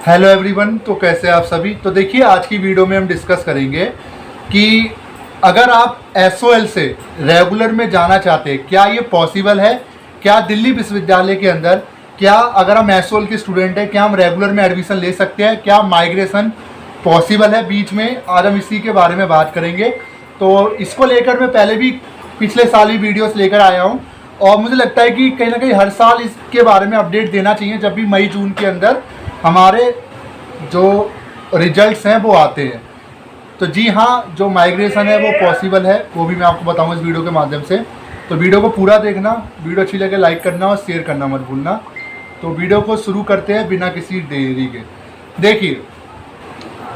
Hello everyone. तो कैसे आप सभी। तो देखिए आज की वीडियो में हम डिस्कस करेंगे कि अगर आप एसओएल से रेगुलर में जाना चाहते हैं क्या ये पॉसिबल है। क्या दिल्ली विश्वविद्यालय के अंदर क्या अगर हम एसओएल के स्टूडेंट हैं क्या हम रेगुलर में एडमिशन ले सकते हैं, क्या माइग्रेशन पॉसिबल है बीच में। आज हम इसी के बारे में बात करेंगे। तो इसको लेकर मैं पहले भी पिछले साल ही वीडियोस लेकर आया हूँ और मुझे लगता है कि कहीं ना कहीं हर साल इसके बारे में अपडेट देना चाहिए जब भी मई जून के अंदर हमारे जो रिजल्ट्स हैं वो आते हैं। तो जी हाँ, जो माइग्रेशन है वो पॉसिबल है, वो भी मैं आपको बताऊंगा इस वीडियो के माध्यम से। तो वीडियो को पूरा देखना, वीडियो अच्छी लगे लाइक करना और शेयर करना मत भूलना। तो वीडियो को शुरू करते हैं बिना किसी देरी के। देखिए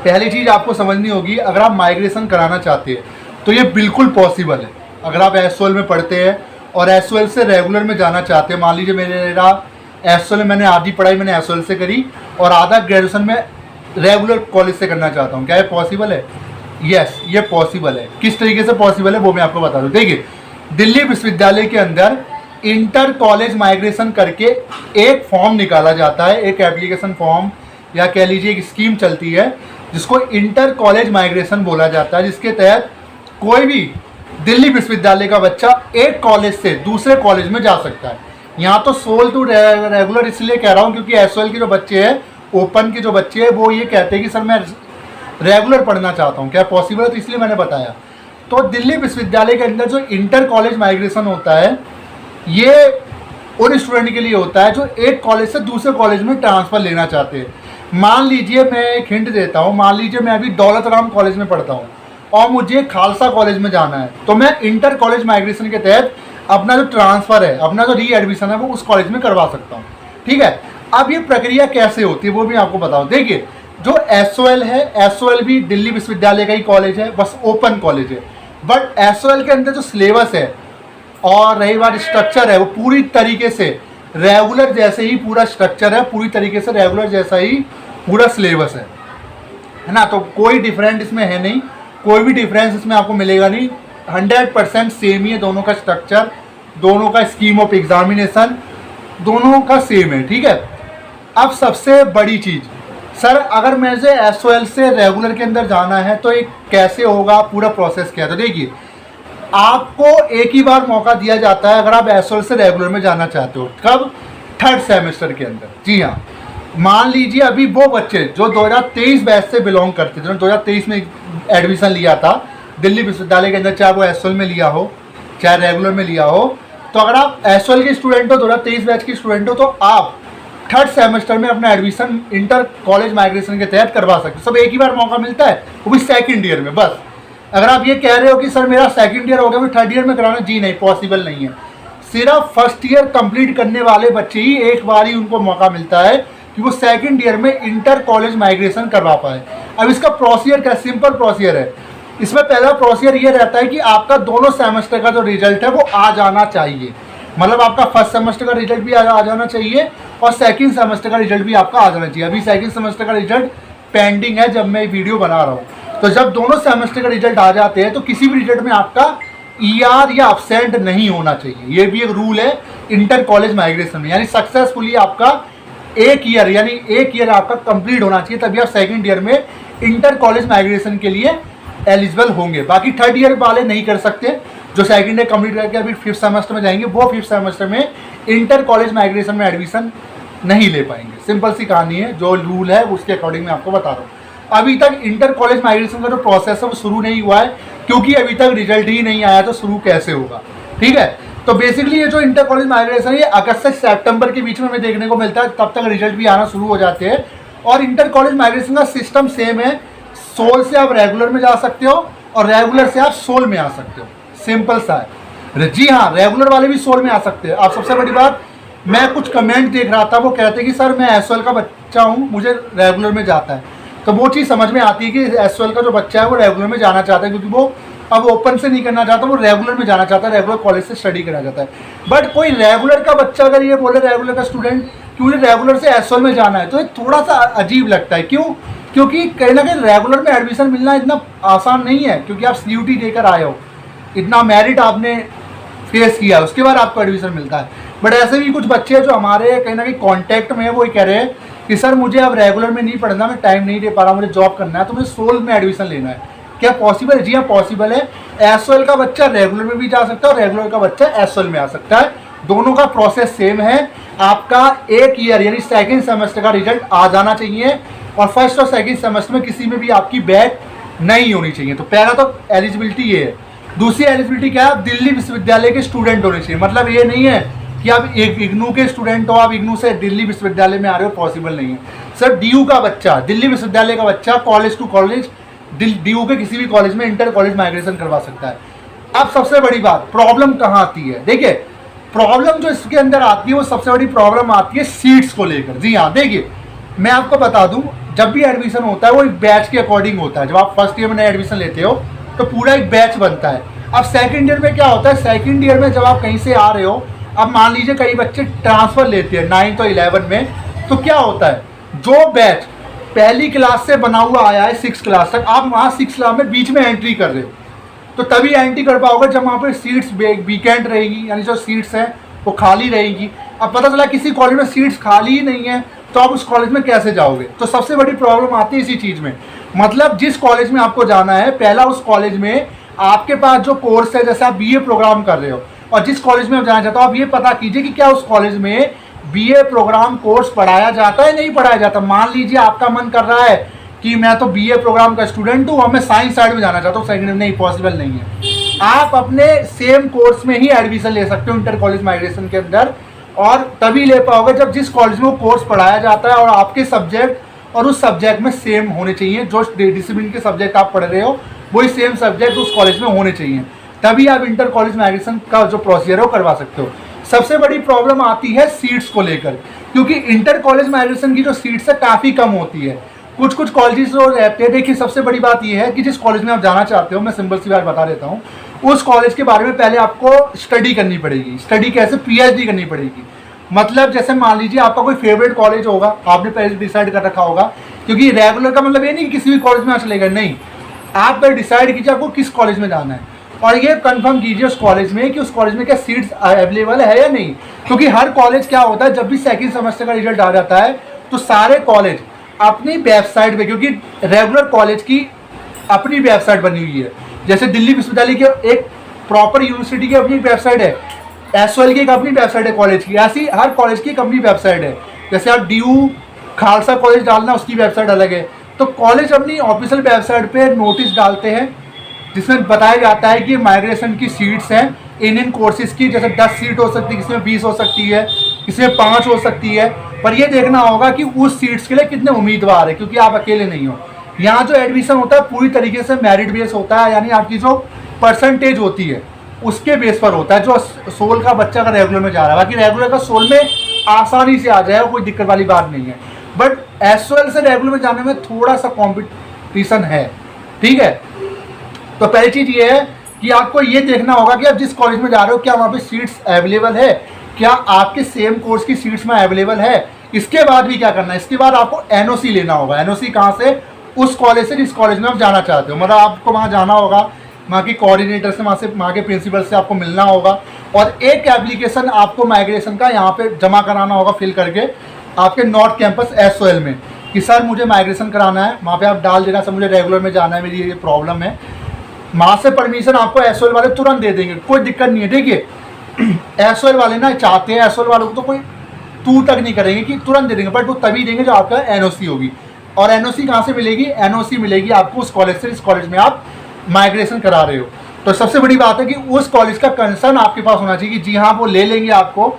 पहली चीज़ आपको समझनी होगी, अगर आप माइग्रेशन कराना चाहते हैं तो ये बिल्कुल पॉसिबल है। अगर आप एसओएल में पढ़ते हैं और एसओएल से रेगुलर में जाना चाहते हैं, मान लीजिए मेरा एसओएल मैंने आधी पढ़ाई मैंने एसओएल से करी और आधा ग्रेजुएशन में रेगुलर कॉलेज से करना चाहता हूँ, क्या ये पॉसिबल है? यस, ये पॉसिबल है। किस तरीके से पॉसिबल है वो मैं आपको बता दूँ। देखिए दिल्ली विश्वविद्यालय के अंदर इंटर कॉलेज माइग्रेशन करके एक फॉर्म निकाला जाता है, एक एप्लीकेशन फॉर्म या कह लीजिए एक स्कीम चलती है जिसको इंटर कॉलेज माइग्रेशन बोला जाता है, जिसके तहत कोई भी दिल्ली विश्वविद्यालय का बच्चा एक कॉलेज से दूसरे कॉलेज में जा सकता है। यहाँ तो सोल टू रेगुलर इसलिए कह रहा हूँ क्योंकि एसओएल के जो बच्चे हैं, ओपन के जो बच्चे हैं, वो ये कहते हैं कि सर मैं रेगुलर पढ़ना चाहता हूँ, क्या पॉसिबल है? तो इसलिए मैंने बताया। तो दिल्ली विश्वविद्यालय के अंदर जो इंटर कॉलेज माइग्रेशन होता है ये उन स्टूडेंट के लिए होता है जो एक कॉलेज से दूसरे कॉलेज में ट्रांसफ़र लेना चाहते हैं। मान लीजिए मैं एक हिंट देता हूँ, मान लीजिए मैं अभी दौलत राम कॉलेज में पढ़ता हूँ और मुझे खालसा कॉलेज में जाना है, तो मैं इंटर कॉलेज माइग्रेशन के तहत अपना जो ट्रांसफ़र है, अपना जो री एडमिशन है वो उस कॉलेज में करवा सकता हूँ। ठीक है, अब ये प्रक्रिया कैसे होती है वो भी आपको बताऊँ। देखिए जो एसओएल है, एसओएल भी दिल्ली विश्वविद्यालय का ही कॉलेज है, बस ओपन कॉलेज है। बट एसओएल के अंदर जो सिलेबस है और रही बात स्ट्रक्चर है वो पूरी तरीके से रेगुलर जैसे ही पूरा स्ट्रक्चर है, पूरी तरीके से रेगुलर जैसा ही पूरा सिलेबस है ना। तो कोई डिफरेंट इसमें है नहीं, कोई भी डिफरेंस इसमें आपको मिलेगा नहीं। 100% सेम ही है, दोनों का स्ट्रक्चर, दोनों का स्कीम ऑफ एग्जामिनेशन दोनों का सेम है। ठीक है, अब सबसे बड़ी चीज़, सर अगर मुझे एसओएल से रेगुलर के अंदर जाना है तो एक कैसे होगा, पूरा प्रोसेस क्या है? तो देखिए आपको एक ही बार मौका दिया जाता है अगर आप एसओएल से रेगुलर में जाना चाहते हो। कब? थर्ड सेमेस्टर के अंदर। जी हाँ, मान लीजिए अभी वो बच्चे जो 2023 बैच से बिलोंग करते थे, 2023 में एडमिशन लिया था दिल्ली विश्वविद्यालय के अंदर, चाहे वो एसओएल में लिया हो चाहे रेगुलर में लिया हो, तो अगर आप एसओएल के स्टूडेंट हो, 2023 बैच के स्टूडेंट हो, तो आप थर्ड सेमेस्टर में अपना एडमिशन इंटर कॉलेज माइग्रेशन के तहत करवा सकते हो। सब एक ही बार मौका मिलता है, वो भी सेकंड ईयर में। बस अगर आप ये कह रहे हो कि सर मेरा सेकंड ईयर हो गया, मैं थर्ड ईयर में कराना, जी नहीं, पॉसिबल नहीं है। सिर्फ फर्स्ट ईयर कंप्लीट करने वाले बच्चे ही एक बार ही उनको मौका मिलता है कि वो सेकंड ईयर में इंटर कॉलेज माइग्रेशन करवा पाए। अब इसका प्रोसीजर क्या? सिंपल प्रोसीजर है। इसमें पहला प्रोसीजर ये रहता है कि आपका दोनों सेमेस्टर का जो रिजल्ट है वो आ जाना चाहिए। मतलब आपका फर्स्ट सेमेस्टर का रिजल्ट भी आ जाना चाहिए और सेकंड सेमेस्टर का रिजल्ट भी आपका आ जाना चाहिए। अभी सेकंड सेमेस्टर का रिजल्ट पेंडिंग है जब मैं वीडियो बना रहा हूँ। तो जब दोनों सेमेस्टर का रिजल्ट आ जाते हैं तो किसी भी रिजल्ट में आपका ईआर या अब्सेंट नहीं होना चाहिए। ये भी एक रूल है इंटर कॉलेज माइग्रेशन में, यानी सक्सेसफुली आपका एक ईयर आपका कंप्लीट होना चाहिए, तभी आप सेकंड ईयर में इंटर कॉलेज माइग्रेशन के लिए एलिजिबल होंगे। बाकी थर्ड ईयर वाले नहीं कर सकते, जो सेकंड ईयर कंप्लीट करके अभी फिफ्थ सेमेस्टर में जाएंगे वो फिफ्थ सेमेस्टर में इंटर कॉलेज माइग्रेशन में एडमिशन नहीं ले पाएंगे। सिंपल सी कहानी है, जो रूल है उसके अकॉर्डिंग मैं आपको बता रहा हूँ। अभी तक इंटर कॉलेज माइग्रेशन का जो प्रोसेस है वो शुरू नहीं हुआ है क्योंकि अभी तक रिजल्ट ही नहीं आया, तो शुरू कैसे होगा? ठीक है, तो बेसिकली ये जो इंटर कॉलेज माइग्रेशन है ये अगस्त से सितंबर के बीच में हमें देखने को मिलता है, तब तक रिजल्ट भी आना शुरू हो जाते हैं। और इंटर कॉलेज माइग्रेशन का सिस्टम सेम है, सोल से आप रेगुलर में जा सकते हो और रेगुलर से आप सोल में आ सकते हो। सिंपल सा है। जी हाँ, रेगुलर वाले भी सोल में आ सकते हैं। अब सबसे बड़ी बात, मैं कुछ कमेंट देख रहा था, वो कहते हैं कि सर मैं एसओएल का बच्चा हूँ, मुझे रेगुलर में जाता है। तो वो चीज़ समझ में आती है कि एसओएल का जो बच्चा है वो रेगुलर में जाना चाहता है क्योंकि वो अब ओपन से नहीं करना चाहता, वो रेगुलर में जाना चाहता है, रेगुलर कॉलेज से स्टडी करना चाहता है। बट कोई रेगुलर का बच्चा अगर ये बोले, रेगुलर का स्टूडेंट कि मुझे रेगुलर से एसओएल में जाना है, तो ये थोड़ा सा अजीब लगता है। क्यों? क्योंकि कहीं ना कहीं रेगुलर में एडमिशन मिलना इतना आसान नहीं है, क्योंकि आप सीयूटी देकर आए हो, इतना मेरिट आपने फेस किया, उसके बाद आपको एडमिशन मिलता है। बट ऐसे भी कुछ बच्चे जो हमारे कहीं ना कहीं कॉन्टैक्ट में है, वो ये कह रहे हैं कि सर मुझे अब रेगुलर में नहीं पढ़ना, मैं टाइम नहीं दे पा रहा, मुझे जॉब करना है, तो मुझे सोल में एडमिशन लेना है, क्या पॉसिबल है? जी हाँ पॉसिबल है। एसओएल का बच्चा रेगुलर में भी जा सकता है और रेगुलर का बच्चा एसओएल में आ सकता है, दोनों का प्रोसेस सेम है। आपका एक ईयर यानी सेकंड सेमेस्टर का रिजल्ट आ जाना चाहिए और फर्स्ट और सेकंड सेमेस्टर में किसी में भी आपकी बैक नहीं होनी चाहिए। तो पहला तो एलिजिबिलिटी ये है। दूसरी एलिजिबिलिटी क्या है? आप दिल्ली विश्वविद्यालय के स्टूडेंट होने चाहिए। मतलब ये नहीं है कि आप एक इग्नू के स्टूडेंट हो, आप इग्नू से दिल्ली विश्वविद्यालय में आ रहे हो, पॉसिबल नहीं है। सर डीयू का बच्चा, दिल्ली विश्वविद्यालय का बच्चा कॉलेज टू कॉलेज डीयू के किसी भी कॉलेज में इंटर कॉलेज माइग्रेशन करवा सकता है। अब सबसे बड़ी बात, प्रॉब्लम कहाँ आती है? देखिए प्रॉब्लम जो इसके अंदर आती है वो सबसे बड़ी प्रॉब्लम आती है सीट्स को लेकर। जी हाँ, देखिए मैं आपको बता दूं, जब भी एडमिशन होता है वो एक बैच के अकॉर्डिंग होता है। जब आप फर्स्ट ईयर में नए एडमिशन लेते हो तो पूरा एक बैच बनता है। अब सेकंड ईयर में क्या होता है? सेकंड ईयर में जब आप कहीं से आ रहे हो, अब मान लीजिए कई बच्चे ट्रांसफर लेते हैं 9th और 11 में, तो क्या होता है, जो बैच पहली क्लास से बना हुआ आया है 6 क्लास तक, आप वहाँ 6 क्लास में बीच में एंट्री कर रहे हो, तो तभी एंट्री कर पाओगे जब वहाँ पर सीट्स वीकेंट रहेगी, यानी जो सीट्स हैं वो खाली रहेगी। अब पता चला किसी कॉलेज में सीट्स खाली ही नहीं है, तो आप उस कॉलेज में कैसे जाओगे? तो सबसे बड़ी प्रॉब्लम आती है इसी चीज़ में। मतलब जिस कॉलेज में आपको जाना है, पहला उस कॉलेज में आपके पास जो कोर्स है, जैसे आप बीए प्रोग्राम कर रहे हो और जिस कॉलेज में आप जाना चाहते हो, आप ये पता कीजिए कि क्या उस कॉलेज में बीए प्रोग्राम कोर्स पढ़ाया जाता है, नहीं पढ़ाया जाता। मान लीजिए आपका मन कर रहा है कि मैं तो बीए प्रोग्राम का स्टूडेंट हूँ और मैं साइंस साइड में जाना चाहता हूँ, सेकेंड नहीं, पॉसिबल नहीं है। आप अपने सेम कोर्स में ही एडमिशन ले सकते हो इंटर कॉलेज माइग्रेशन के अंदर, और तभी ले पाओगे जब जिस कॉलेज में वो कोर्स पढ़ाया जाता है और आपके सब्जेक्ट और उस सब्जेक्ट में सेम होने चाहिए। जो डिसिप्लिन के सब्जेक्ट आप पढ़ रहे हो वही सेम सब्जेक्ट उस कॉलेज में होने चाहिए, तभी आप इंटर कॉलेज माइग्रेशन का जो प्रोसीजर है वो करवा सकते हो। सबसे बड़ी प्रॉब्लम आती है सीट्स को लेकर, क्योंकि इंटर कॉलेज माइग्रेशन की जो सीट्स है काफ़ी कम होती है। कुछ कुछ कॉलेजेस जो रहते हैं, देखिए सबसे बड़ी बात यह है कि जिस कॉलेज में आप जाना चाहते हो, मैं सिंपल सी बात बता देता हूँ, उस कॉलेज के बारे में पहले आपको स्टडी करनी पड़ेगी। स्टडी कैसे? पीएचडी करनी पड़ेगी। मतलब जैसे मान लीजिए आपका कोई फेवरेट कॉलेज होगा, आपने पहले डिसाइड कर रखा होगा, क्योंकि रेगुलर का मतलब ये नहीं कि किसी भी कॉलेज में आप चलेगा, नहीं, आप पहले डिसाइड कीजिए आपको किस कॉलेज में जाना है और ये कंफर्म कीजिए उस कॉलेज में कि उस कॉलेज में क्या सीट्स अवेलेबल है या नहीं। क्योंकि हर कॉलेज क्या होता है, जब भी सेकंड सेमेस्टर का रिजल्ट आ जाता है तो सारे कॉलेज अपनी वेबसाइट पे, क्योंकि रेगुलर कॉलेज की अपनी वेबसाइट बनी हुई है, जैसे दिल्ली विश्वविद्यालय की एक प्रॉपर यूनिवर्सिटी की अपनी वेबसाइट है, एसओएल की एक अपनी वेबसाइट है कॉलेज की, ऐसी हर कॉलेज की एक अपनी वेबसाइट है। जैसे आप डीयू खालसा कॉलेज डालना, उसकी वेबसाइट अलग है। तो कॉलेज अपनी ऑफिशियल वेबसाइट पे नोटिस डालते हैं जिसमें बताया जाता है कि माइग्रेशन की सीट्स हैं इन कोर्सेज की, जैसे 10 सीट हो सकती है, किसी में 20 हो सकती है, किसी में 5 हो सकती है। पर ये देखना होगा कि उस सीट्स के लिए कितने उम्मीदवार है, क्योंकि आप अकेले नहीं हो। यहाँ जो एडमिशन होता है पूरी तरीके से मेरिट बेस होता है, यानी आपकी जो परसेंटेज होती है उसके बेस पर होता है। जो सोल का बच्चा का रेगुलर में जा रहा है, बाकी रेगुलर का सोल में आसानी से आ जाएगा, कोई दिक्कत वाली बात नहीं है। बट एसओएल से रेगुलर में जाने में थोड़ा सा कॉम्पिटिशन है, ठीक है। तो पहली चीज़ ये है कि आपको ये देखना होगा कि आप जिस कॉलेज में जा रहे हो क्या वहाँ पे सीट्स अवेलेबल है, क्या आपके सेम कोर्स की सीट्स में अवेलेबल है। इसके बाद भी क्या करना है, इसके बाद आपको एनओसी लेना होगा। एनओसी कहाँ से? उस कॉलेज से जिस कॉलेज में आप जाना चाहते हो। मतलब आपको वहाँ जाना होगा, वहाँ की कोऑर्डिनेटर से, वहाँ के प्रिंसिपल से आपको मिलना होगा और एक एप्लीकेशन आपको माइग्रेशन का यहाँ पे जमा कराना होगा फिल करके आपके नॉर्थ कैंपस एसओएल में, कि सर मुझे माइग्रेशन कराना है। वहाँ पे आप डाल देना सर मुझे रेगुलर में जाना है, मेरी ये प्रॉब्लम है। वहाँ से परमिशन आपको एसओएल वाले तुरंत दे देंगे, कोई दिक्कत नहीं है। देखिए एसओएल वाले ना चाहते हैं, एसओएल वालों को तो कोई तू तक नहीं करेंगे कि तुरंत दे देंगे, बट वो तभी देंगे जो आपका एनओसी होगी। और एनओसी कहाँ से मिलेगी? एनओसी मिलेगी आपको उस कॉलेज से जिस कॉलेज में आप माइग्रेशन करा रहे हो। तो सबसे बड़ी बात है कि उस कॉलेज का कंसर्न आपके पास होना चाहिए कि जी हाँ वो ले लेंगे आपको।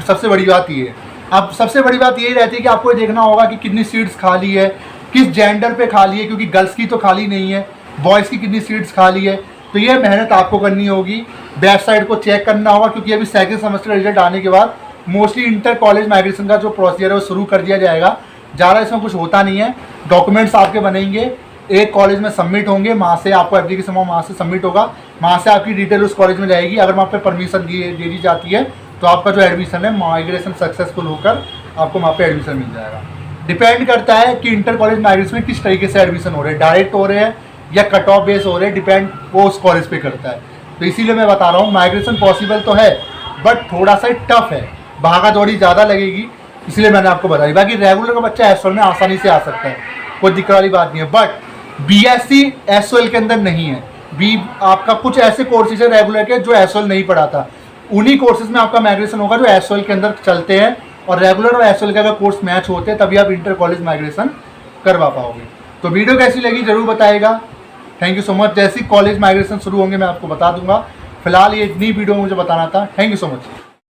सबसे बड़ी बात ये है। अब सबसे बड़ी बात यही रहती है कि आपको ये देखना होगा कि कितनी सीट्स खाली है, किस जेंडर पे खाली है, क्योंकि गर्ल्स की तो खाली नहीं है, बॉयज़ की कितनी सीट्स खाली है। तो ये मेहनत आपको करनी होगी, वेबसाइट को चेक करना होगा, क्योंकि अभी सेकंड सेमेस्टर रिजल्ट आने के बाद मोस्टली इंटर कॉलेज माइग्रेशन का जो प्रोसीजर है वो शुरू कर दिया जाएगा। ज़्यादा इसमें कुछ होता नहीं है। डॉक्यूमेंट्स आपके बनेंगे, एक कॉलेज में सबमिट होंगे, वहाँ से आपको एप्लीकेशन वहाँ से सबमिट होगा, वहाँ से आपकी डिटेल उस कॉलेज में जाएगी। अगर वहाँ पे परमिशन दे दी जाती है तो आपका जो एडमिशन है माइग्रेशन सक्सेसफुल होकर आपको वहाँ पे एडमिशन मिल जाएगा। डिपेंड करता है कि इंटर कॉलेज माइग्रेशन में किस तरीके से एडमिशन हो रहे हैं, डायरेक्ट हो रहे हैं या कट ऑफ बेस हो रहे हैं, डिपेंड वो उस कॉलेज पे करता है। तो इसीलिए मैं बता रहा हूँ माइग्रेशन पॉसिबल तो है, बट थोड़ा सा टफ है, भागा दौड़ी ज़्यादा लगेगी। इसलिए मैंने आपको बताई। बाकी रेगुलर का बच्चा एसओएल में आसानी से आ सकता है, कोई दिक्कत वाली बात नहीं है। बट बीएससी एसओएल के अंदर नहीं है। आपका कुछ ऐसे कोर्सेज है रेगुलर के जो एसओएल नहीं पढ़ाता, उन्हीं कोर्सेज में आपका माइग्रेशन होगा जो एसओएल के अंदर चलते हैं। और रेगुलर और एसओएल का अगर कोर्स मैच होते हैं तभी आप इंटर कॉलेज माइग्रेशन करवा पाओगे। तो वीडियो कैसी लगी जरूर बताइएगा। Thank you so much. जैसे कॉलेज माइग्रेशन शुरू होंगे मैं आपको बता दूंगा। फिलहाल ये इतनी वीडियो मुझे बताना था। Thank you so much.